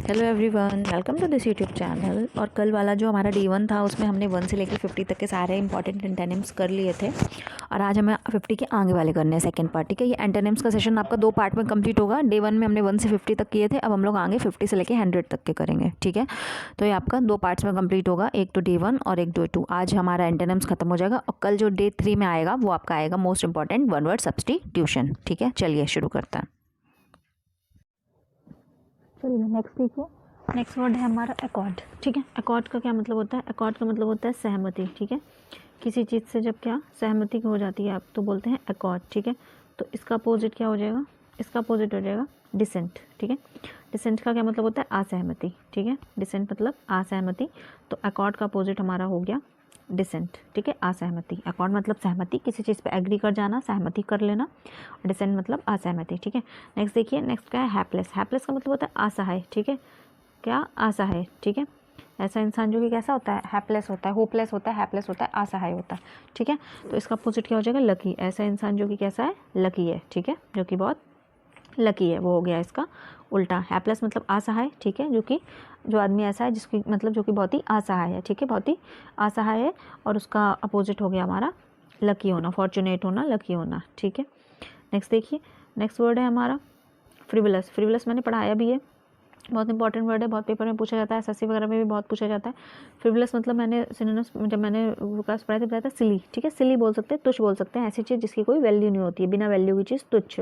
Hello everyone, welcome to this YouTube channel. और कल वाला जो हमारा D1 था उसमें हमने 1 से लेकर 50 तक के सारे इंपॉर्टेंट एंटोनिम्स कर लिए थे और आज हमें 50 के आगे वाले करने हैं सेकंड पार्ट। ठीक है, ये एंटोनिम्स का सेशन आपका 2 पार्ट में कंप्लीट होगा। डे 1 में हमने 1 से 50 तक किए थे, अब हम लोग आगे 50 से लेकर 100 तक के करेंगे। ठीक है, तो ये आपका 2 पार्ट्स में कंप्लीट होगा, एक तो डे 1 और एक डे 2। आज हमारा एंटोनिम्स खत्म हो जाएगा और कल जो डे 3 में आएगा वो आपका आएगा most important one word substitution. ठीक है, चलिए शुरू करते हैं। चलिए नेक्स्ट देखिए, नेक्स्ट वर्ड है हमारा अकॉर्ड। ठीक है, अकॉर्ड का क्या मतलब होता है? अकॉर्ड का मतलब होता है सहमति। ठीक है, किसी चीज़ से जब क्या सहमति हो जाती है आप तो बोलते हैं अकॉर्ड। ठीक है, तो इसका अपोजिट क्या हो जाएगा? इसका अपोजिट हो जाएगा डिसेंट। ठीक है, डिसेंट का क्या मतलब होता है? असहमति। ठीक है, डिसेंट मतलब असहमति, तो अकॉर्ड का अपोजिट हमारा हो गया डिसेंट। ठीक है, असहमति। अकॉर्ड मतलब सहमति, किसी चीज़ पे एग्री कर जाना, सहमति कर लेना। डिसेंट मतलब असहमति। ठीक है, नेक्स्ट देखिए, नेक्स्ट क्या है? हैपलेस। हैपलेस का मतलब होता है असहाय। ठीक है, क्या? असहाय। ठीक है, ऐसा इंसान जो कि कैसा होता है? हैपलेस होता है, होपलेस होता है, हैपलेस होता है, असहाय होता है। ठीक है, तो इसका अपोजिट क्या हो जाएगा? लकी। ऐसा इंसान जो कि कैसा है? लकी है। ठीक है, जो कि बहुत लकी है, वो हो गया इसका उल्टा। हैपलेस मतलब असहाय। ठीक है, जो आदमी ऐसा है जिसकी मतलब जो कि बहुत ही असहाय है। ठीक है, बहुत ही असहाय है, और उसका अपोजिट हो गया हमारा लकी होना, फॉर्चुनेट होना, लकी होना। ठीक है, नेक्स्ट देखिए, नेक्स्ट वर्ड है हमारा फ्रिवलस। फ्रिवलस मैंने पढ़ाया भी है, बहुत इंपॉर्टेंट वर्ड है, बहुत पेपर में पूछा जाता है, एसएससी वगैरह में भी बहुत पूछा जाता है। फ्रिवलस मतलब मैंने सिनोनिम्स जब मैंने क्लास पढ़ाई थी बताया था सिली। ठीक है, सिली बोल सकते हैं, तुच्छ बोल सकते हैं, ऐसी चीज़ जिसकी कोई वैल्यू नहीं होती है, बिना वैल्यू की चीज़ तुच्छ।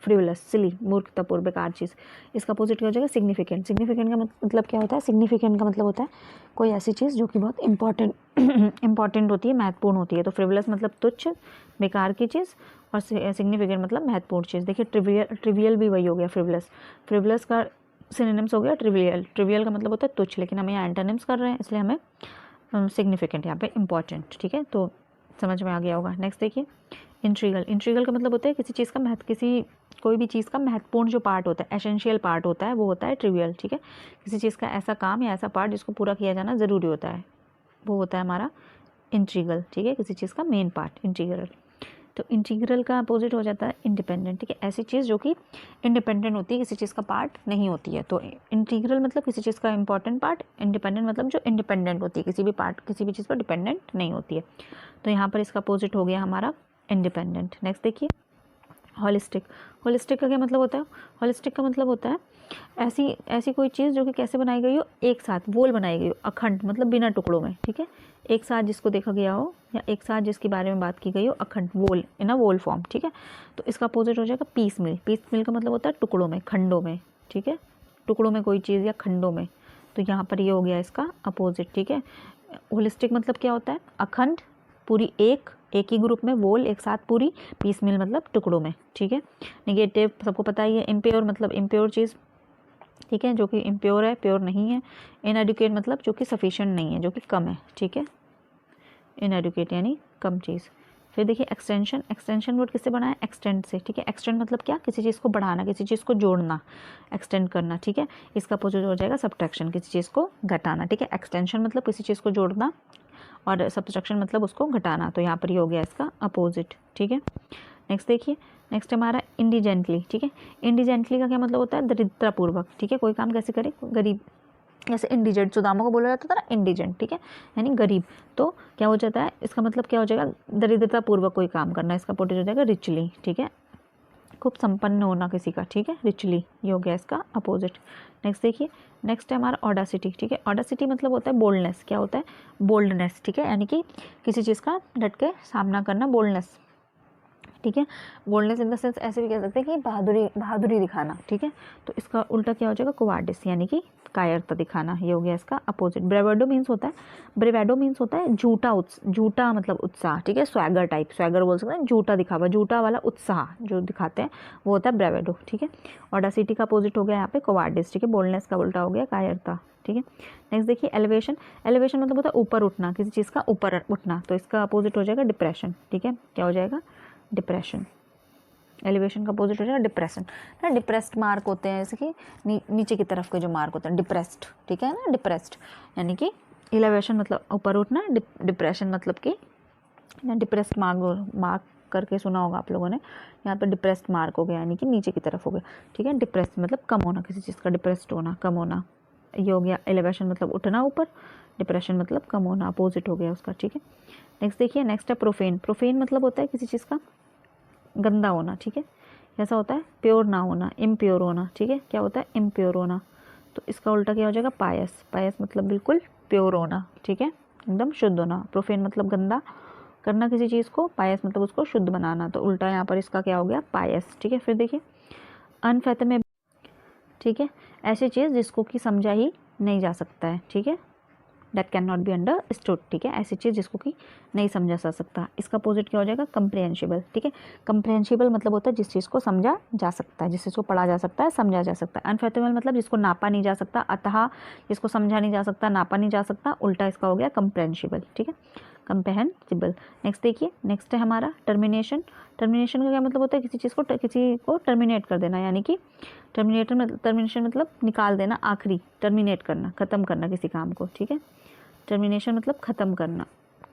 फ्रिवलस, सिली, मूर्खतापूर्ण, बेकार चीज़। इसका अपोजिट क्या हो जाएगा? सिग्निफिकेंट। सिग्निफिकेंट का मतलब क्या होता है? सिग्निफिकेंट का मतलब होता है कोई ऐसी चीज़ जो कि बहुत इंपॉर्टेंट होती है, महत्वपूर्ण होती है। तो फ्रिवलस मतलब तुच्छ, बेकार की चीज़, और सिग्निफिकेंट मतलब महत्वपूर्ण चीज़। देखिए ट्रिवियल भी वही हो गया फ्रिवलस। फ्रिवलस का सिनोनिम्स हो गया ट्रिवियल। ट्रिवियल का मतलब होता है तुच्छ, लेकिन हम यहाँ एंटोनिम्स कर रहे हैं इसलिए हमें सिग्निफिकेंट यहाँ पे इंपॉर्टेंट। ठीक है, तो समझ में आ गया होगा। नेक्स्ट देखिए, इंट्रीगल। इंट्रीगल का मतलब होता है किसी चीज़ का कोई भी चीज़ का महत्वपूर्ण जो पार्ट होता है, एसेंशियल पार्ट होता है, वो होता है ट्रिवियल। ठीक है, किसी चीज़ का ऐसा काम या ऐसा पार्ट जिसको पूरा किया जाना ज़रूरी होता है, वो होता है हमारा इंट्रीगल। ठीक है, किसी चीज़ का मेन पार्ट इंट्रीगल। तो इंटीग्रल का अपोजिट हो जाता है इंडिपेंडेंट। ठीक है, ऐसी चीज़ जो कि इंडिपेंडेंट होती है, किसी चीज़ का पार्ट नहीं होती है। तो इंटीग्रल मतलब किसी चीज़ का इंपॉर्टेंट पार्ट, इंडिपेंडेंट मतलब जो इंडिपेंडेंट होती है, किसी भी पार्ट किसी भी चीज़ पर डिपेंडेंट नहीं होती है। तो यहाँ पर इसका अपोजिट हो गया हमारा इंडिपेंडेंट। नेक्स्ट देखिए, होलिस्टिक। होलिस्टिक का क्या मतलब होता है? होलिस्टिक का मतलब होता है ऐसी कोई चीज़ जो कि कैसे बनाई गई हो? एक साथ, वोल बनाई गई हो, अखंड मतलब बिना टुकड़ों में। ठीक है, एक साथ जिसको देखा गया हो या एक साथ जिसके बारे में बात की गई हो, अखंड, वोल, इन अ वोल फॉर्म। ठीक है, तो इसका अपोजिट हो जाएगा पीस मिल। पीस मिल का मतलब होता है टुकड़ों में, खंडों में। ठीक है, टुकड़ों में कोई चीज़ या खंडों में, तो यहाँ पर ये हो गया इसका अपोजिट। ठीक है, होलिस्टिक मतलब क्या होता है? अखंड, पूरी, एक ही ग्रुप में, वोल एक साथ पूरी, पीस मिल मतलब टुकड़ों में। ठीक है, निगेटिव सबको पता ही है, इम्प्योर मतलब इम्प्योर चीज़। ठीक है, जो कि इम्प्योर है, प्योर नहीं है। इनएडुकेट मतलब जो कि सफिशिएंट नहीं है, जो कि कम है। ठीक है, इनएडुकेट यानी कम चीज़। फिर देखिए एक्सटेंशन। एक्सटेंशन वर्ड किससे बना है? एक्सटेंड से। ठीक है, एक्सटेंड मतलब क्या? किसी चीज़ को बढ़ाना, किसी चीज़ को जोड़ना, एक्सटेंड करना। ठीक है, इसका अपोजिट हो जाएगा सब्ट्रैक्शन, किसी चीज़ को घटाना। ठीक है, एक्सटेंशन मतलब किसी चीज़ को जोड़ना और सब्ट्रैक्शन मतलब उसको घटाना, तो यहाँ पर ये हो गया इसका अपोजिट। ठीक है, नेक्स्ट देखिए, नेक्स्ट हमारा इंडिजेंटली। ठीक है, इंडिजेंटली का क्या मतलब होता है? दरिद्रतापूर्वक। ठीक है, कोई काम कैसे करे? गरीब, जैसे इंडिजेंट, सुदामा को बोला जाता था ना इंडिजेंट। ठीक है, यानी गरीब। तो क्या हो जाता है? इसका मतलब क्या हो जाएगा? दरिद्रतापूर्वक कोई काम करना। इसका अपोजिट हो जाएगा रिचली। ठीक है, खूब संपन्न होना किसी का। ठीक है, रिचली, ये हो गया इसका अपोजिट। नेक्स्ट देखिए, नेक्स्ट है हमारा ऑडासिटी। ठीक है, ऑडासिटी मतलब होता है बोल्डनेस। क्या होता है? बोल्डनेस। ठीक है, यानी कि किसी चीज़ का डट के सामना करना, बोल्डनेस। ठीक है, बोल्डनेस इन द सेंस ऐसे भी कह सकते हैं कि बहादुरी दिखाना। ठीक है, तो इसका उल्टा क्या हो जाएगा? कोवार्डिस, यानी कि कायरता दिखाना, ये हो गया इसका अपोजिट। ब्रेवेडो मीन्स होता है, ब्रेवेडो मीन्स होता है झूठा मतलब उत्साह। ठीक है, स्वैगर टाइप, स्वैगर बोल सकते हैं, झूठा दिखावा, झूठा वाला उत्साह जो दिखाते हैं वो होता है ब्रेवेडो। ठीक है, ऑडासिटी का अपोजिट हो गया यहाँ पे कोवार्डिस। ठीक है, बोल्डनेस का उल्टा हो गया कायरता। ठीक है, नेक्स्ट देखिए एलिवेशन। एलिवेशन मतलब होता है ऊपर उठना, किसी चीज़ का ऊपर उठना, तो इसका अपोजिट हो जाएगा डिप्रेशन। ठीक है, क्या हो जाएगा? डिप्रेशन। एलिवेशन का अपोजिट हो जाएगा डिप्रेशन ना। डिप्रेस्ड मार्क होते हैं, जैसे कि नीचे की तरफ के जो मार्क होते हैं, डिप्रेस्ड। ठीक है ना, डिप्रेस्ड यानी कि एलिवेशन मतलब ऊपर उठना, डिप्रेशन मतलब कि डिप्रेस्ड मार्क करके सुना होगा आप लोगों ने, यहाँ पर डिप्रेस्ड मार्क हो गया यानी कि नीचे की तरफ हो गया। ठीक है, डिप्रेस्ड मतलब कम होना, किसी चीज़ का डिप्रेस्ड होना, कम होना। ये हो गया एलिवेशन मतलब उठना ऊपर, डिप्रेशन मतलब कम होना, अपोजिट हो गया उसका, ठीक है। नेक्स्ट देखिए, नेक्स्ट है प्रोफेन। प्रोफेन मतलब होता है किसी चीज़ का गंदा होना, ठीक है। कैसा होता है? प्योर ना होना, इम्प्योर होना, ठीक है। क्या होता है? इम्प्योर होना। तो इसका उल्टा क्या हो जाएगा? पायस। पायस मतलब बिल्कुल प्योर होना, ठीक है, एकदम शुद्ध होना। प्रोफेन मतलब गंदा करना किसी चीज़ को, पायस मतलब उसको शुद्ध बनाना, तो उल्टा यहाँ पर इसका क्या हो गया? पायस, ठीक है। फिर देखिए अनफेथमेबल, ठीक है, ऐसी चीज़ जिसको कि समझा ही नहीं जा सकता है, ठीक है, that can not be understood, ठीक है, ऐसी चीज़ जिसको कि नहीं समझा जा सकता। इसका अपोजिट क्या हो जाएगा? कंप्रिहेंसिबल, ठीक है। कंप्रिहेंसिबल मतलब होता है जिस चीज़ को समझा जा सकता है, जिस चीज़ को पढ़ा जा सकता है, समझा जा सकता है। अनफेथमेबल मतलब जिसको नापा नहीं जा सकता, अतः जिसको समझा नहीं जा सकता, नापा नहीं जा सकता, उल्टा इसका हो गया कंप्रिहेंसिबल, ठीक है, कंप्रिहेंसिबल। नेक्स्ट देखिए, नेक्स्ट है हमारा टर्मिनेशन। टर्मिनेशन का क्या मतलब होता है? किसी को टर्मिनेट कर देना, यानी कि टर्मिनेशन मतलब निकाल देना, आखिरी, टर्मिनेट करना, ख़त्म करना किसी काम को, ठीक है। टर्मिनेशन मतलब ख़त्म करना,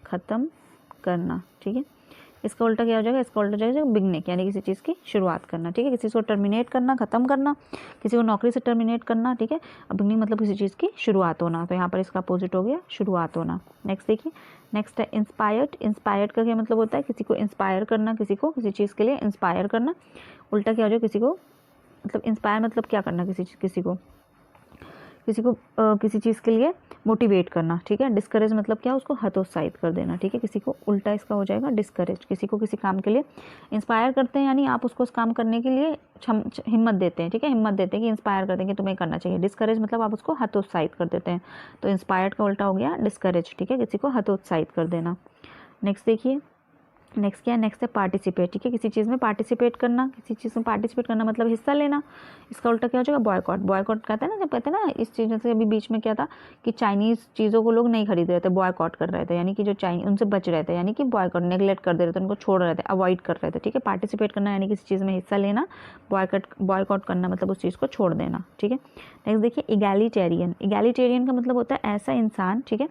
ख़त्म करना, ठीक है। इसका उल्टा क्या हो जाएगा? इसका उल्टा जाएगा बिगनिंग, यानी किसी चीज़ की शुरुआत करना, ठीक है। किसी को टर्मिनेट करना, ख़त्म करना, किसी को नौकरी से टर्मिनेट करना, ठीक है। अब बिगनिंग मतलब किसी चीज़ की शुरुआत होना, तो यहाँ पर इसका अपोजिट हो गया शुरुआत होना। नेक्स्ट देखिए, नेक्स्ट है इंस्पायर्ड। इंस्पायर्ड का क्या मतलब होता है? किसी को इंस्पायर करना, किसी को किसी चीज़ के लिए इंस्पायर करना। उल्टा क्या हो जाएगा? किसी को मतलब इंस्पायर मतलब क्या करना? किसी को किसी चीज़ के लिए मोटिवेट करना, ठीक है। डिस्करेज मतलब क्या? उसको हतोत्साहित कर देना, ठीक है, किसी को, उल्टा इसका हो जाएगा डिस्करेज। किसी को किसी काम के लिए इंस्पायर करते हैं, यानी आप उसको उस काम करने के लिए हिम्मत देते हैं, ठीक है, हिम्मत देते हैं कि इंस्पायर कर देंगे तुम्हें करना चाहिए। डिस्करेज मतलब आप उसको हतोत्साहित कर देते हैं, तो इंस्पायर्ड का उल्टा हो गया डिस्करेज, ठीक है, किसी को हतोत्साहित कर देना। नेक्स्ट देखिए, नेक्स्ट क्या है? नेक्स्ट है पार्टिसिपेट, ठीक है, किसी चीज़ में पार्टिसिपेट करना, किसी चीज़ में पार्टिसिपेट करना मतलब हिस्सा लेना। इसका उल्टा क्या हो जाएगा? बॉयकॉट। बॉयकॉट कहते हैं ना, जब कहते हैं ना इस चीज़ से, अभी बीच में क्या था कि चाइनीज़ चीज़ों को लोग नहीं खरीद रहे थे, बॉयकॉट कर रहे थे, यानी कि जो चाइनीज उनसे बच रहे थे, यानी कि बॉयकॉट, नेगलेक्ट कर दे रहे थे, उनको छोड़ रहे थे, अवॉइड कर रहे थे, ठीक है। पार्टिसिपेट करना यानी किसी चीज़ में हिस्सा लेना, बॉयकॉट करना मतलब उस चीज़ को छोड़ देना, ठीक है। नेक्स्ट देखिए इगैलिटेरियन। इगैलिटेरियन का मतलब होता है ऐसा इंसान, ठीक है,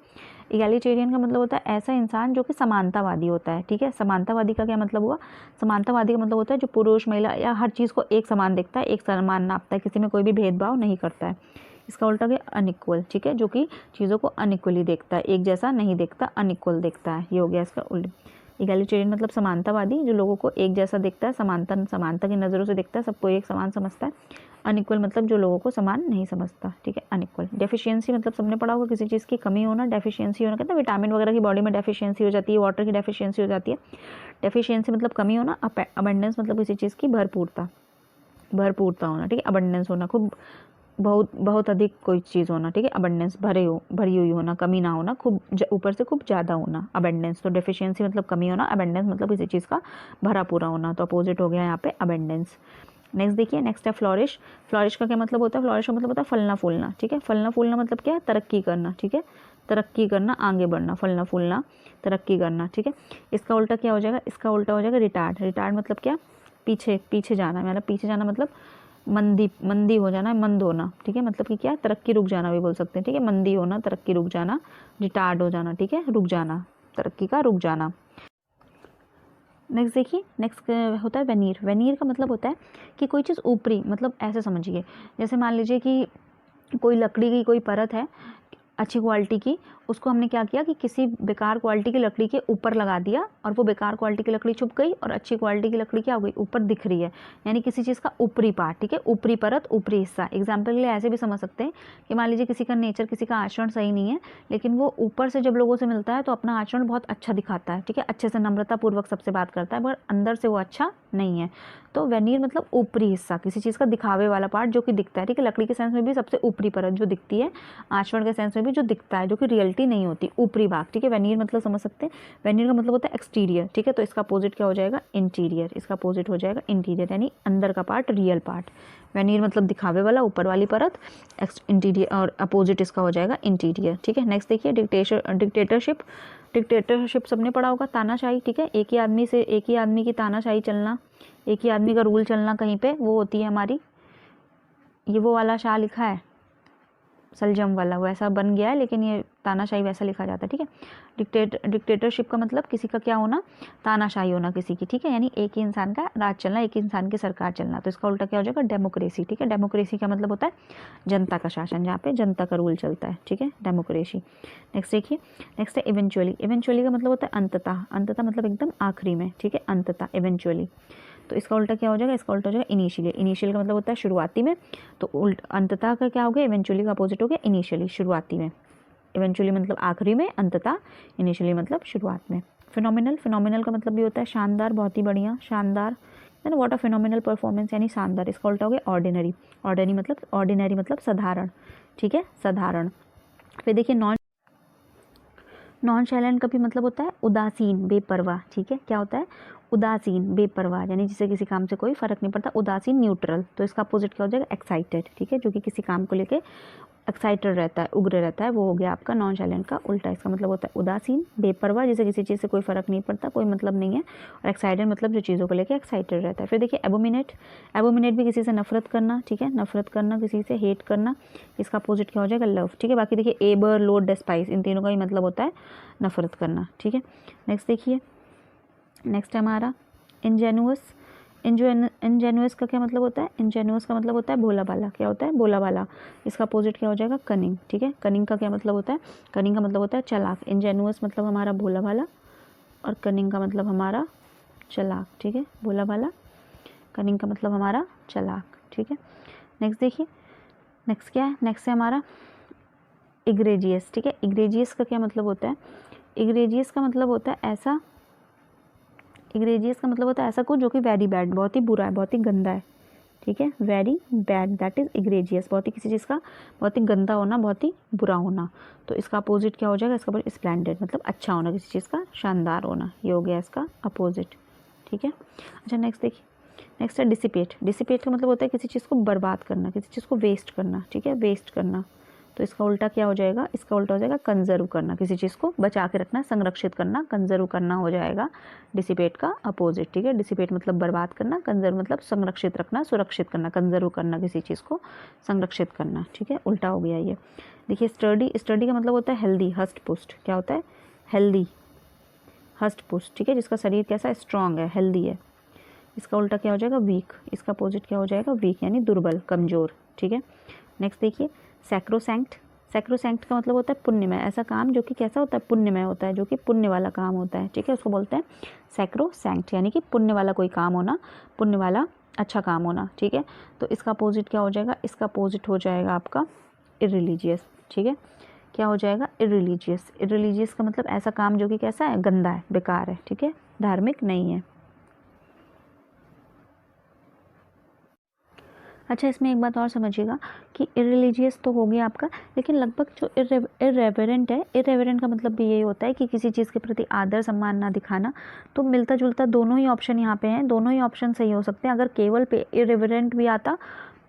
इगैलिटेरियन का मतलब होता है ऐसा इंसान जो कि समानतावादी होता है, ठीक है। समानतावादी का क्या मतलब हुआ? समानतावादी का मतलब होता है जो पुरुष महिला या हर चीज़ को एक समान देखता है, एक समान नापता है, किसी में कोई भी भेदभाव नहीं करता है। इसका उल्टा क्या? अनइक्वल, ठीक है, जो कि चीज़ों को अनइक्वली देखता है, एक जैसा नहीं देखता, अनइक्वल देखता है, ये हो गया इसका उल्टा। इगैलिटेरियन मतलब समानतावादी, जो लोगों को एक जैसा देखता है, समानता की नज़रों से देखता है, सबको एक समान समझता है। अनइक्वल मतलब जो लोगों को समान नहीं समझता, ठीक है, अनइक्वल। डेफिशिएंसी मतलब सबने पढ़ा होगा, किसी चीज़ की कमी होना, डेफिशिएंसी होना, कहते हैं विटामिन वगैरह की बॉडी में डेफिशिएंसी हो जाती है, वाटर की डेफिशिएंसी हो जाती है। डेफिशिएंसी मतलब कमी होना, अबंडेंस मतलब किसी चीज़ की भरपूरता होना, ठीक है, अबंडेंस होना, खूब बहुत अधिक कोई चीज़ होना, ठीक है, अबंडेंस, भरी हुई होना, कमी ना होना, खूब ऊपर से खूब ज़्यादा होना, अबंडेंस। तो डेफिशिएंसी मतलब कमी होना, अबंडेंस मतलब किसी चीज़ का भरा पूरा होना, तो अपोजिट हो गया यहाँ पे अबंडेंस। नेक्स्ट देखिए, नेक्स्ट है फ्लॉरिश। फ्लॉरिश का क्या मतलब होता है? फ्लॉरिश का मतलब होता है फलना फूलना, ठीक है। फलना फूलना मतलब क्या है? तरक्की करना, ठीक है, तरक्की करना, आगे बढ़ना, फलना फूलना, तरक्की करना, ठीक है। इसका उल्टा क्या हो जाएगा? इसका उल्टा हो जाएगा रिटार्ड। रिटार्ड मतलब क्या? पीछे जाना, मतलब पीछे जाना मतलब मंदी हो जाना, मंद होना, ठीक है, मतलब कि क्या? तरक्की रुक जाना भी बोल सकते हैं, ठीक है, मंदी होना, तरक्की रुक जाना, रिटार्ड हो जाना, ठीक है, रुक जाना, तरक्की का रुक जाना। नेक्स्ट देखिए, नेक्स्ट होता है वेनीर। वेनीर का मतलब होता है कि कोई चीज़ ऊपरी, मतलब ऐसे समझिए, जैसे मान लीजिए कि कोई लकड़ी की कोई परत है अच्छी क्वालिटी की, उसको हमने क्या किया कि किसी बेकार क्वालिटी की लकड़ी के ऊपर लगा दिया, और वो बेकार क्वालिटी की लकड़ी छुप गई और अच्छी क्वालिटी की लकड़ी क्या हो गई? ऊपर दिख रही है, यानी किसी चीज़ का ऊपरी पार्ट, ठीक है, ऊपरी परत, ऊपरी हिस्सा। एग्जाम्पल के लिए ऐसे भी समझ सकते हैं कि मान लीजिए किसी का नेचर, किसी का आचरण सही नहीं है, लेकिन वो ऊपर से जब लोगों से मिलता है तो अपना आचरण बहुत अच्छा दिखाता है, ठीक है, अच्छे से नम्रतापूर्वक सबसे बात करता है, मगर अंदर से वो अच्छा नहीं है। तो वेनीर मतलब ऊपरी हिस्सा, किसी चीज़ का दिखावे वाला पार्ट जो कि दिखता है, ठीक है, लकड़ी के सेंस में भी सबसे ऊपरी परत जो दिखती है, आचरण के सेंस में भी जो दिखता है, जो कि रियलिटी नहीं होती, ऊपरी भाग, ठीक है। वेनीर मतलब समझ सकते हैं, वेनीर का मतलब होता है एक्सटीरियर, ठीक है, तो इसका अपोजिट क्या हो जाएगा? इंटीरियर। इसका अपोजिट हो जाएगा इंटीरियर, यानी अंदर का पार्ट, रियल पार्ट। वेनीर मतलब दिखावे वाला, ऊपर वाली परत, इंटीरियर, और अपोजिट इसका हो जाएगा इंटीरियर, ठीक है। नेक्स्ट देखिए डिक्टेटरशिप। डिक्टेटरशिप सबने पढ़ा होगा, तानाशाही, ठीक है, एक ही आदमी की तानाशाही चलना, एक ही आदमी का रूल चलना कहीं पे, वो होती है हमारी, ये वो वाला शाह लिखा है, सलजम वाला वैसा बन गया है, लेकिन ये तानाशाही वैसा लिखा जाता है, ठीक है। डिक्टेटरशिप का मतलब किसी का क्या होना, तानाशाही होना किसी की, ठीक है, यानी एक ही इंसान का राज चलना, एक ही इंसान की सरकार चलना। तो इसका उल्टा क्या हो जाएगा, डेमोक्रेसी, ठीक है। डेमोक्रेसी का मतलब होता है जनता का शासन, जहाँ पे जनता का रूल चलता है, ठीक है, डेमोक्रेसी। नेक्स्ट देखिए, नेक्स्ट है इवेंचुअली। इवेंचुअली का मतलब होता है अंततः, अंततः मतलब एकदम आखिरी में, ठीक है, अंततः, इवेंचुअली। तो इसका उल्टा क्या हो जाएगा, इसका उल्टा हो जाएगा इनिशियली। इनिशियल का मतलब होता है शुरुआती में, तो अंततः का क्या हो गया, इवेंचुअली का अपोजिट हो गया इनिशियली, शुरुआती में। इवेंचुअली मतलब आखिरी में, अंततः, इनिशियली मतलब शुरुआत में। फिनोमिनल, फिनोमिनल का मतलब भी होता है शानदार, बहुत ही बढ़िया, शानदार, यानी व्हाट अ फिनोमिनल परफॉर्मेंस, यानी शानदार। इसका उल्टा हो गया ऑर्डिनरी। ऑर्डिनरी मतलब साधारण, ठीक है, साधारण। फिर देखिए नॉन शाइलेंट का भी मतलब होता है उदासीन, बेपरवाह, ठीक है, क्या होता है, उदासीन, बेपरवाह, यानी जिसे किसी काम से कोई फर्क नहीं पड़ता, उदासीन, न्यूट्रल। तो इसका अपोजिट क्या हो जाएगा, एक्साइटेड, ठीक है, जो कि किसी काम को लेके एक्साइटेड रहता है, उग्र रहता है, वो हो गया आपका नॉन शाइलेंट का उल्टा। इसका मतलब होता है उदासीन, बेपरवाह, जिसे किसी चीज़ से कोई फर्क नहीं पड़ता, कोई मतलब नहीं है, और एक्साइटेड मतलब जो चीज़ों को लेकर एक्साइटेड रहता है। फिर देखिए एबोमिनेट, एबोमिनेट भी किसी से नफरत करना, ठीक है, नफरत करना, किसी से हेट करना। इसका अपोजिट क्या हो जाएगा, लव, ठीक है। बाकी देखिए एबर, लोड, डेस्पाइस, इन तीनों का ही मतलब होता है नफरत करना, ठीक है। नेक्स्ट देखिए, नेक्स्ट है हमारा इंजेनुअस। इंजेनुअस का क्या मतलब होता है, इंजेनुअस का मतलब होता है भोला भाला, क्या होता है, भोला भाला। इसका अपोजिट क्या हो जाएगा, कनिंग, ठीक है। कनिंग का क्या मतलब होता है, कनिंग का मतलब होता है चालाक। इंजेनुअस मतलब हमारा भोला भाला, और कनिंग का मतलब हमारा चालाक, ठीक है, भोला भाला, कनिंग का मतलब हमारा चालाक, ठीक है। नेक्स्ट देखिए, नेक्स्ट क्या है, नेक्स्ट है हमारा इग्रेजियस, ठीक है। इग्रेजियस का क्या मतलब होता है, इग्रेजियस का मतलब होता है ऐसा, इग्रेजियस का मतलब होता है ऐसा कुछ जो कि वेरी बैड, बहुत ही बुरा है, बहुत ही गंदा है, ठीक है, वेरी बैड, दैट इज इग्रेजियस, बहुत ही किसी चीज़ का बहुत ही गंदा होना, बहुत ही बुरा होना। तो इसका अपोजिट क्या हो जाएगा, इसका अपोजिट स्प्लेंडेड, मतलब अच्छा होना, किसी चीज़ का शानदार होना, ये हो गया इसका अपोजिट, ठीक है। अच्छा नेक्स्ट देखिए, नेक्स्ट है डिसिपेट। डिसिपेट का मतलब होता है किसी चीज़ को बर्बाद करना, किसी चीज़ को वेस्ट करना, ठीक है, वेस्ट करना। तो इसका उल्टा क्या हो जाएगा, इसका उल्टा हो जाएगा कंजर्व करना, किसी चीज़ को बचा के रखना, संरक्षित करना, कंजर्व करना हो जाएगा डिसिपेट का अपोजिट, ठीक है। डिसिपेट मतलब बर्बाद करना, कंजर्व मतलब संरक्षित रखना, सुरक्षित करना, कंजर्व करना, किसी चीज़ को संरक्षित करना, ठीक है, उल्टा हो गया ये। देखिए स्टडी, स्टडी का मतलब होता है हेल्दी, हस्ट पुस्ट, क्या होता है, हेल्दी, हस्ट पुस्ट, ठीक है, जिसका शरीर कैसा है, स्ट्रांग है, हेल्दी है। इसका उल्टा क्या हो जाएगा, वीक। इसका अपोजिट क्या हो जाएगा, वीक, यानी दुर्बल, कमज़ोर, ठीक है। नेक्स्ट देखिए सैक्रोसैंक्ट। सैक्रोसैंक्ट का मतलब होता है पुण्यमय, ऐसा काम जो कि कैसा होता है, पुण्यमय होता है, जो कि पुण्य वाला काम होता है, ठीक है, उसको बोलते हैं सैक्रोसैंक्ट, यानी कि पुण्य वाला कोई काम होना, पुण्य वाला अच्छा काम होना, ठीक है। तो इसका अपोजिट क्या हो जाएगा, इसका अपोजिट हो जाएगा आपका इररिलीजियस, ठीक है, क्या हो जाएगा, इररिलीजियस। इररिलीजियस का मतलब ऐसा काम जो कि कैसा है, गंदा है, बेकार है, ठीक है, धार्मिक नहीं है। अच्छा इसमें एक बात और समझिएगा कि इररिलीजियस तो हो गया आपका, लेकिन लगभग जो इररेवरेंट है, इररेवरेंट का मतलब भी यही होता है कि किसी चीज़ के प्रति आदर सम्मान ना दिखाना। तो मिलता जुलता दोनों ही ऑप्शन यहाँ पे हैं, दोनों ही ऑप्शन सही हो सकते हैं। अगर केवल पे इररेवरेंट भी आता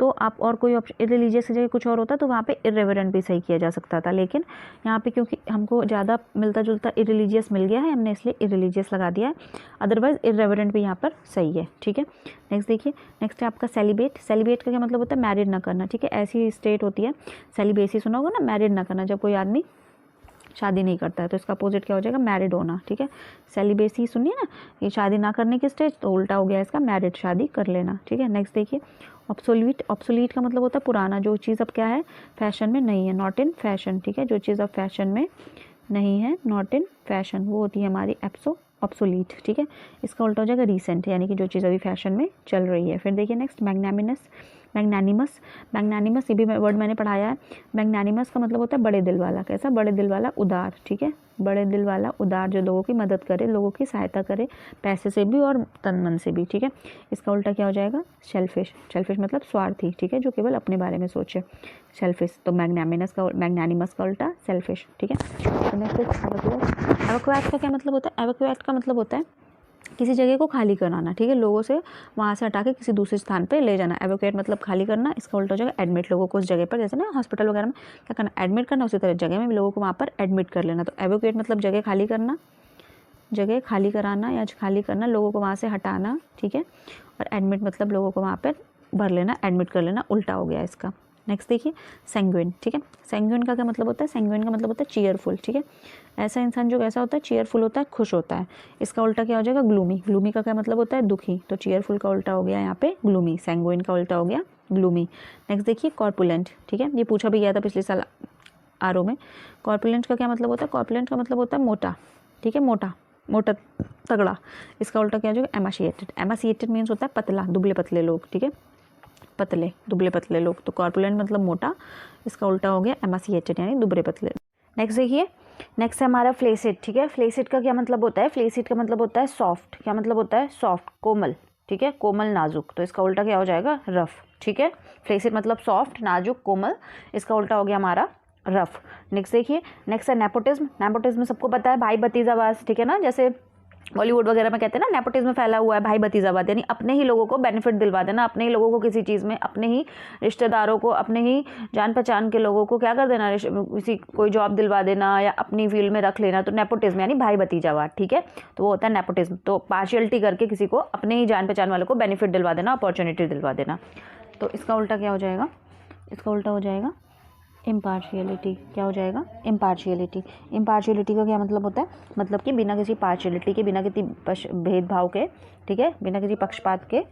तो आप, और कोई ऑप्शन इररिलीजियस की जगह कुछ और होता तो वहाँ पे इररेवरेंट भी सही किया जा सकता था, लेकिन यहाँ पे क्योंकि हमको ज़्यादा मिलता जुलता इररिलीजियस मिल गया है, हमने इसलिए इररिलीजियस लगा दिया है, अदरवाइज इररेवरेंट भी यहाँ पर सही है, ठीक है। नेक्स्ट देखिए, नेक्स्ट है आपका सेलिब्रेट। सेलिब्रेट का क्या मतलब होता है, मैरिड ना करना, ठीक है, ऐसी स्टेट होती है, सेलिब्रेसी सुना होगा ना, मैरिड ना करना, जब कोई आदमी शादी नहीं करता है, तो इसका अपोजिट क्या हो जाएगा, मैरिड होना, ठीक है। सेलिब्रेसी सुनिए ना, ये शादी ना करने की स्टेज, तो उल्टा हो गया इसका मैरिड, शादी कर लेना, ठीक है। नेक्स्ट देखिए ऑब्सोल्यूट। ऑब्सोल्यूट का मतलब होता है पुराना, जो चीज़ अब क्या है, फैशन में नहीं है, नॉट इन फैशन, ठीक है, जो चीज़ अब फैशन में नहीं है, नॉट इन फैशन, वो होती है हमारी ऑब्सोलीट, ठीक है। इसका उल्टा हो जाएगा रीसेंट, यानी कि जो चीज़ अभी फैशन में चल रही है। फिर देखिए नेक्स्ट मैग्नामिनस। मैग्नानिमस, मैग्नानिमस ये भी वर्ड मैंने पढ़ाया है। मैग्नानिमस का मतलब होता है बड़े दिल वाला, कैसा, बड़े दिल वाला, उदार, ठीक है, बड़े दिल वाला, उदार, जो लोगों की मदद करे, लोगों की सहायता करे, पैसे से भी और तन मन से भी, ठीक है। इसका उल्टा क्या हो जाएगा, सेल्फिश। सेल्फिश मतलब स्वार्थी, ठीक है, जो केवल अपने बारे में सोचे, सेल्फिश। तो मैग्नानिमस का उल्टा सेल्फिश, ठीक है। तो नेक्स्ट एवोक्वेट। एवोक्वेट का क्या मतलब होता है, एवोक्वेट का मतलब होता है किसी जगह को खाली कराना, ठीक है, लोगों से वहाँ से हटा के किसी दूसरे स्थान पे ले जाना। एवोकेट मतलब खाली करना। इसका उल्टा हो जाएगा एडमिट, लोगों को उस जगह पर, जैसे ना हॉस्पिटल वगैरह में क्या करना, एडमिट करना, उसी तरह जगह में भी लोगों को वहाँ पर एडमिट कर लेना। तो एवोकेट मतलब जगह खाली करना, जगह खाली कराना या खाली करना, लोगों को वहाँ से हटाना, ठीक है। और एडमिट मतलब लोगों को वहाँ पर भर लेना, एडमिट कर लेना, उल्टा हो गया इसका, नेक्स्ट देखिए सैंग्विन, ठीक है। सैंग्विन का क्या मतलब होता है? सैंग्विन का मतलब होता है चीयरफुल, ठीक है। ऐसा इंसान जो कैसा होता है? चीयरफुल होता है, खुश होता है। इसका उल्टा क्या हो जाएगा? ग्लूमी। ग्लूमी का क्या मतलब होता है? दुखी। तो चीयरफुल का उल्टा हो गया यहाँ पे ग्लूमी, सैंग्विन का उल्टा हो गया ग्लूमी। नेक्स्ट देखिए कॉर्पुलेंट, ठीक है। ये पूछा भी गया था पिछले साल आरओ में। कॉर्पुलेंट का क्या मतलब होता है? कॉर्पुलेंट का मतलब होता है मोटा, ठीक है, मोटा मोटा तगड़ा। इसका उल्टा क्या हो जाएगा? एमाशिएटेड। एमाशिएटेड मीन्स होता है पतला, दुबले पतले लोग, ठीक है, पतले दुबले पतले लोग। तो कॉर्पुलेंट मतलब मोटा, इसका उल्टा हो गया एमाशिएटेड यानी दुबले पतले। नेक्स्ट देखिए, नेक्स्ट है हमारा फ्लेसिड, ठीक है। फ्लेसिड का क्या मतलब होता है? फ्लेसिड का मतलब होता है सॉफ्ट। क्या मतलब होता है? सॉफ्ट, कोमल, ठीक है, कोमल नाजुक। तो इसका उल्टा क्या हो जाएगा? रफ, ठीक है। फ्लेसिड मतलब सॉफ्ट, नाजुक, कोमल। इसका उल्टा हो गया हमारा रफ। नेक्स्ट देखिए, नेक्स्ट है नेपोटिज्म। नेपोटिज्म सबको पता है, भाई भतीजावाद, ठीक है ना। जैसे बॉलीवुड वगैरह में कहते हैं ना, नेपोटिज्म फैला हुआ है, भाई भतीजावाद, यानी अपने ही लोगों को बेनिफिट दिलवा देना, अपने ही लोगों को किसी चीज़ में, अपने ही रिश्तेदारों को, अपने ही जान पहचान के लोगों को क्या कर देना, किसी कोई जॉब दिलवा देना या अपनी फील्ड में रख लेना। तो नेपोटिज्म यानी भाई भतीजावाद, ठीक है। तो वो होता है नेपोटिज्म। तो पार्शियलिटी करके किसी को, अपने ही जान पहचान वालों को बेनिफिट दिलवा देना, अपॉर्चुनिटी दिलवा देना। तो इसका उल्टा क्या हो जाएगा? इसका उल्टा हो जाएगा इम्पार्शियलिटी। क्या हो जाएगा? इम्पार्शियलिटी। इम्पार्शियलिटी का क्या मतलब होता है? मतलब कि बिना किसी पार्शियलिटी के, बिना किसी भेदभाव के, ठीक है, बिना किसी पक्षपात के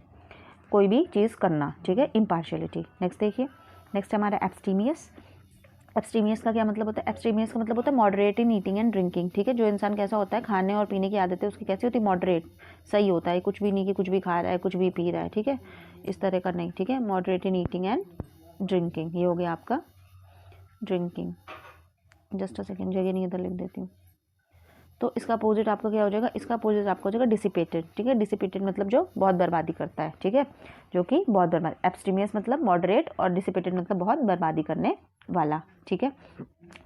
कोई भी चीज़ करना, ठीक है, इम्पार्शियलिटी। नेक्स्ट देखिए, नेक्स्ट हमारा एब्स्टीमियस। एब्स्टीमियस का क्या मतलब होता है? एब्स्टीमियस का मतलब होता है moderate in eating and drinking, ठीक है। जो इंसान कैसा होता है, खाने और पीने की आदतें उसकी कैसी होती है? मॉडरेट, सही होता है, कुछ भी नहीं कि कुछ भी खा रहा है, कुछ भी पी रहा है, ठीक है, इस तरह का नहीं, ठीक है। Moderate in eating and drinking, ये हो गया आपका ड्रिंकिंग। जस्ट अ सेकेंड, जगह नहीं, इधर लिख देती हूँ। तो इसका अपोजिट आपका क्या हो जाएगा? इसका अपोजिट आपका हो जाएगा डिसिपेटेड, ठीक है। डिसिपेटेड मतलब जो बहुत बर्बादी करता है, ठीक है, जो कि बहुत बर्बाद। एब्स्टीमियस मतलब मॉडरेट और डिसिपेटेड मतलब बहुत बर्बादी करने वाला, ठीक है,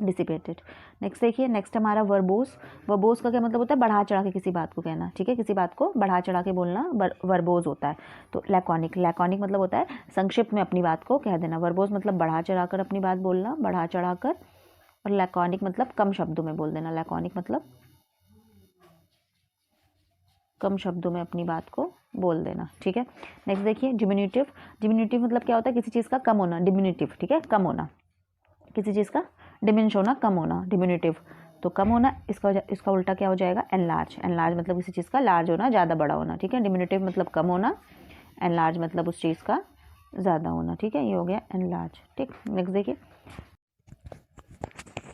डिसिपेटेड। नेक्स्ट देखिए, नेक्स्ट हमारा वर्बोस। वर्बोस का क्या मतलब होता है? बढ़ा चढ़ा के किसी बात को कहना, ठीक है, किसी बात को बढ़ा चढ़ा के बोलना वर्बोस होता है। तो लैकॉनिक, लैकॉनिक मतलब होता है संक्षिप्त में अपनी बात को कह देना। वर्बोस मतलब बढ़ा चढ़ा कर अपनी बात बोलना, बढ़ा चढ़ा कर। और लैकॉनिक मतलब कम शब्दों में बोल देना। लैकॉनिक मतलब कम शब्दों में अपनी बात को बोल देना, ठीक है। नेक्स्ट देखिए डिमिन्यूटिव। डिमिन्यूटिव मतलब क्या होता है? किसी चीज़ का कम होना, डिमिन्यूटिव, ठीक है, कम होना, किसी चीज़ का डिमिनिश होना, कम होना, डिमिन्यूटिव। तो कम होना, इसका उल्टा क्या हो जाएगा? एनलार्ज। एनलार्ज मतलब किसी चीज़ का लार्ज होना, ज़्यादा बड़ा होना, ठीक है। डिमिन्यूटिव मतलब कम होना, एनलार्ज मतलब उस चीज़ का ज़्यादा होना, ठीक है, ये हो गया एनलार्ज, ठीक। नेक्स्ट देखिए,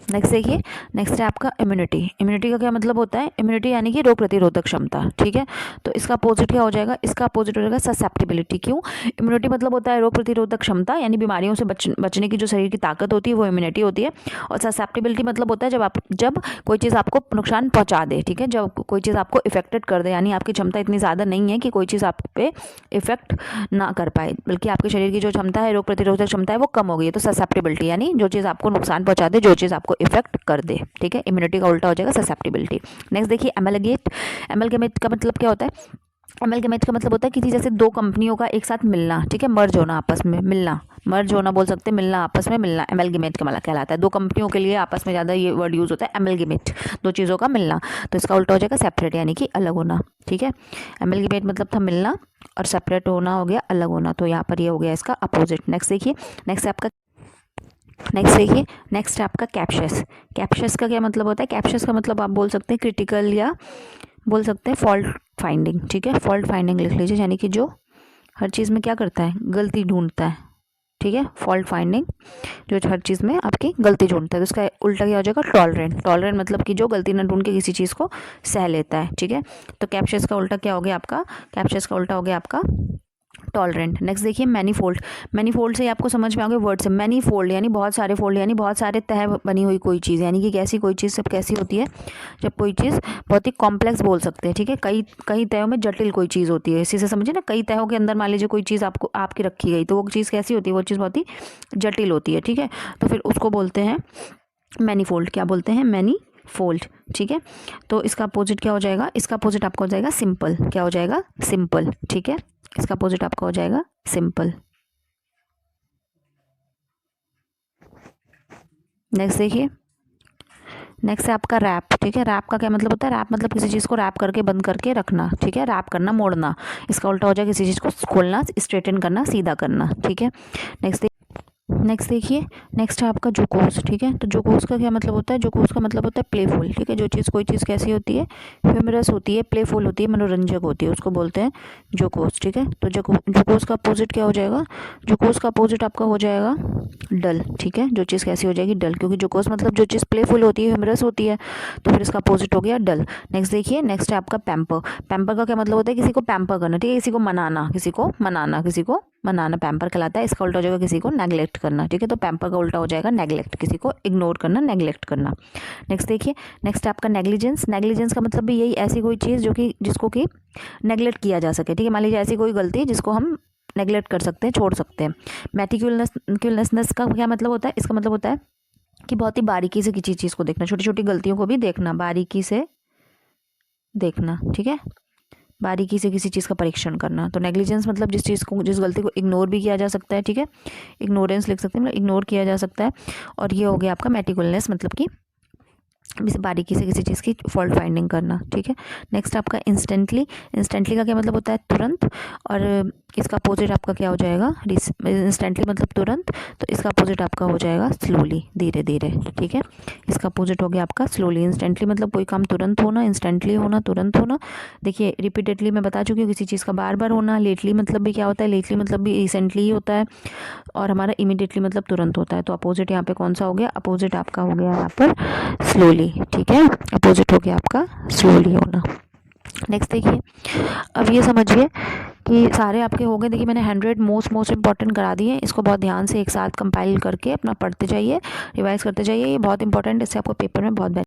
नेक्स्ट देखिए, नेक्स्ट है आपका इम्यूनिटी। इम्यूनिटी का क्या मतलब होता है? इम्यूनिटी यानी कि रोग प्रतिरोधक क्षमता, ठीक है। तो इसका अपोजिट क्या हो जाएगा? इसका अपोजिट हो जाएगा ससेप्टिबिलिटी। क्यों? इम्यूनिटी मतलब होता है रोग प्रतिरोधक क्षमता, यानी बीमारियों से बचने की जो शरीर की ताकत होती है वो इम्यूनिटी होती है। और ससेप्टिबिलिटी मतलब होता है जब कोई चीज़ आपको नुकसान पहुँचा दे, ठीक है, जब कोई चीज़ आपको इफेक्टेड कर दे, यानी आपकी क्षमता इतनी ज़्यादा नहीं है कि कोई चीज़ आप पे इफेक्ट ना कर पाए, बल्कि आपके शरीर की जो क्षमता है, रोग प्रतिरोधक क्षमता है, वो कम हो गई है। तो ससेप्टिबिलिटी यानी जो चीज़ आपको नुकसान पहुँचा दे, जो चीज़ आपको इफेक्ट कर दे, ठीक है। इम्यूनिटी का उल्टा हो जाएगा ससेप्टिबिलिटी। नेक्स्ट देखिए एमलगेट। एमलगेमेट का मतलब क्या होता है? एमलगेमेट का मतलब होता है किसी जैसे दो कंपनियों का एक साथ मिलना, ठीक है, मर्ज होना, आपस में मिलना, मर्ज होना बोल सकते हैं, मिलना, आपस में मिलना, एमलगेमेट का मतलब कहलाता है। दो कंपनियों के लिए आपस में ज़्यादा ये वर्ड यूज़ होता है, एमलगेमेट, दो चीज़ों का मिलना। तो इसका उल्टा हो जाएगा सेपरेट यानी कि अलग होना, ठीक है। एमलगेमेट मतलब था मिलना और सेपरेट होना हो गया अलग होना। तो यहाँ पर ये हो गया इसका अपोजिट। नेक्स्ट देखिए, नेक्स्ट आपका नेक्स्ट है आपका कैप्शियस। कैप्शियस का क्या मतलब होता है? कैप्शियस का मतलब आप बोल सकते हैं क्रिटिकल या बोल सकते हैं फॉल्ट फाइंडिंग, ठीक है। फॉल्ट फाइंडिंग लिख लीजिए, यानी कि जो हर चीज़ में क्या करता है? गलती ढूंढता है, ठीक है। फॉल्ट फाइंडिंग जो हर चीज़ में आपकी गलती ढूंढता है। तो उसका उल्टा क्या हो जाएगा? टॉलरेंट। टॉलरेंट मतलब कि जो गलती न ढूंढ के किसी चीज़ को सह लेता है, ठीक है। तो कैप्शियस का उल्टा क्या हो गया आपका? कैप्शियस का उल्टा हो गया आपका टॉलरेंट। नेक्स्ट देखिए मैनीफोल्ड। मैनीफोल्ड से आपको समझ में आ गया वर्ड से, मैनीफोल्ड यानी बहुत सारे फोल्ड, यानी बहुत सारे तह बनी हुई कोई चीज़, यानी कि कैसी कोई चीज़ सब कैसी होती है? जब कोई चीज़ बहुत ही कॉम्प्लेक्स बोल सकते हैं, ठीक है, कई तहों में जटिल कोई चीज़ होती है। इसी से समझिए ना, कई तहों के अंदर मान लीजिए कोई चीज़ आपकी रखी गई, तो वो चीज़ कैसी होती है? वो चीज़ बहुत ही जटिल होती है, ठीक है। तो फिर उसको बोलते हैं मैनीफोल्ड। क्या बोलते हैं? मैनीफोल्ड, ठीक है। तो इसका अपोजिट क्या हो जाएगा? इसका अपोजिट आपका हो जाएगा सिंपल। क्या हो जाएगा? सिंपल, ठीक है। इसका अपोजिट आपका हो जाएगा सिंपल। नेक्स्ट देखिए, नेक्स्ट है आपका रैप, ठीक है। रैप का क्या मतलब होता है? रैप मतलब किसी चीज़ को रैप करके बंद करके रखना, ठीक है, रैप करना, मोड़ना। इसका उल्टा हो जाएगा किसी चीज़ को खोलना, स्ट्रेटन करना, सीधा करना, ठीक है। नेक्स्ट नेक्स्ट देखिए, नेक्स्ट है आपका जोकोस, ठीक है। तो जोकोस का क्या मतलब होता है? जोकोस का मतलब होता है प्लेफुल, ठीक है। जो चीज़, कोई चीज़ कैसी होती है? ह्यूमरस होती है, प्लेफुल होती है, मनोरंजक होती है, उसको बोलते हैं जोकोस, ठीक है। तो जोकोस का अपोजिट क्या हो जाएगा? जोकोस का अपोजिट आपका हो जाएगा डल, ठीक है। जो चीज़ कैसी हो जाएगी? डल, क्योंकि जोकोस मतलब जो चीज़ प्लेफुल होती है, ह्यूमरस होती है, तो फिर इसका अपोजिट हो गया डल। नेक्स्ट देखिए, नेक्स्ट है आपका पैम्पर। पैम्पर का क्या मतलब होता है? किसी को पैम्पर करना, ठीक है। किसी को मनाना, किसी को मनाना, किसी को मनाना पैम्पर कहलाता है। इसका उल्टा हो जाएगा किसी को नेग्लेक्ट करना, ठीक है। तो पैम्पर का उल्टा हो जाएगा नेग्लेक्ट, किसी को इग्नोर करना, नेग्लेक्ट करना। नेक्स्ट देखिए, नेक्स्ट आपका नेग्लिजेंस। नेग्लिजेंस का मतलब भी यही, ऐसी कोई चीज़ जो कि जिसको कि नेग्लेक्ट किया जा सके, ठीक है। मान लीजिए ऐसी कोई गलती जिसको हम नेग्लेक्ट कर सकते हैं, छोड़ सकते हैं। मेटिकुलसनेस का क्या मतलब होता है? इसका मतलब होता है कि बहुत ही बारीकी से किसी चीज़ को देखना, छोटी छोटी गलतियों को भी देखना, बारीकी से देखना, ठीक है। बारीकी से किसी चीज़ का परीक्षण करना। तो नेग्लिजेंस मतलब जिस चीज़ को, जिस गलती को इग्नोर भी किया जा सकता है, ठीक है। इग्नोरेंस लिख सकते हैं, मतलब इग्नोर किया जा सकता है। और ये हो गया आपका मेटिकुलनेस, मतलब कि बारीकी से किसी चीज़ की फॉल्ट फाइंडिंग करना, ठीक है। नेक्स्ट आपका इंस्टेंटली। इंस्टेंटली का क्या मतलब होता है? तुरंत। और इसका अपोजिट आपका क्या हो जाएगा? इंस्टेंटली मतलब तुरंत, तो इसका अपोजिट आपका हो जाएगा स्लोली, धीरे धीरे, ठीक है। इसका अपोजिट हो गया आपका स्लोली। इंस्टेंटली मतलब कोई काम तुरंत होना, इंस्टेंटली होना, तुरंत होना। देखिए रिपीटेडली मैं बता चुकी हूँ, किसी चीज़ का बार बार होना। लेटली मतलब भी क्या होता है? लेटली मतलब भी रिसेंटली ही होता है। और हमारा इमीडिएटली मतलब तुरंत होता है। तो अपोजिट यहाँ पे कौन सा हो गया? अपोजिट आपका हो गया यहाँ पर स्लोली, ठीक है। अपोजिट हो गया आपका स्लोली होना। नेक्स्ट देखिए, अब ये समझिए कि सारे आपके हो गए। देखिए मैंने 100 मोस्ट इंपॉर्टेंट करा दिए। इसको बहुत ध्यान से एक साथ कंपाइल करके अपना पढ़ते जाइए, रिवाइज करते जाइए। ये बहुत इंपॉर्टेंट, इससे आपको पेपर में बहुत